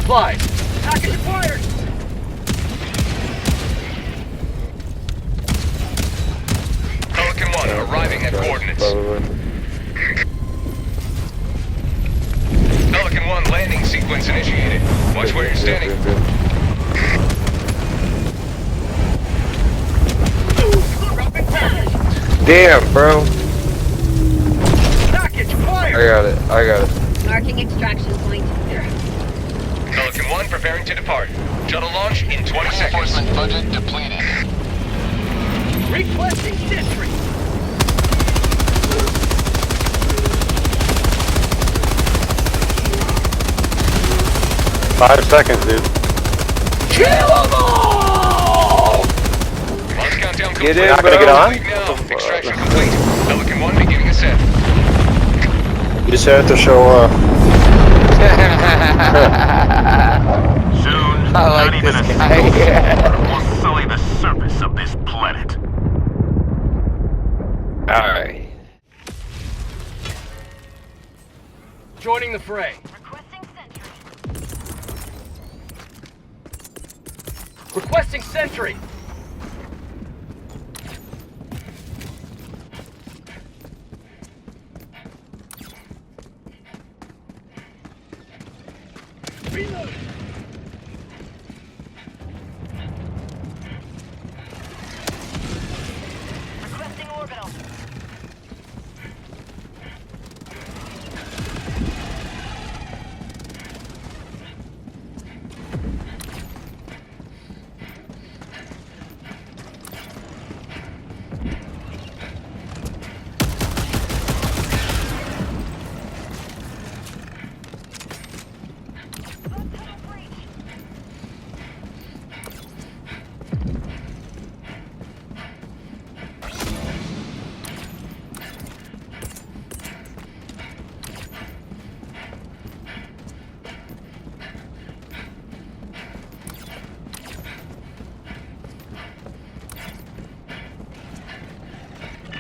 supplies. Package acquired. Pelican 1 arriving at coordinates. Pelican 1 landing sequence initiated. Watch where you're standing. Damn, bro. Package acquired. I got it. Marking extraction point. Pelican 1 preparing to depart. Shuttle launch in 20 seconds. Reinforcement budget depleted. Requesting sentry. Five seconds, dude. Kill them all! Launch countdown complete. Get in, Not gonna bro. get on? Now, extraction complete. Pelican 1 beginning ascent. You just have to show up. Soon, I like not even this a guy. snowstorm will sully the surface of this planet. Alright. Joining the fray. Requesting sentry. Reload. Requesting orbital.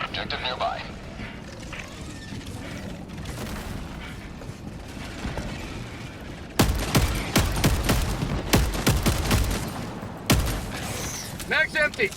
Objective nearby. Mag's empty.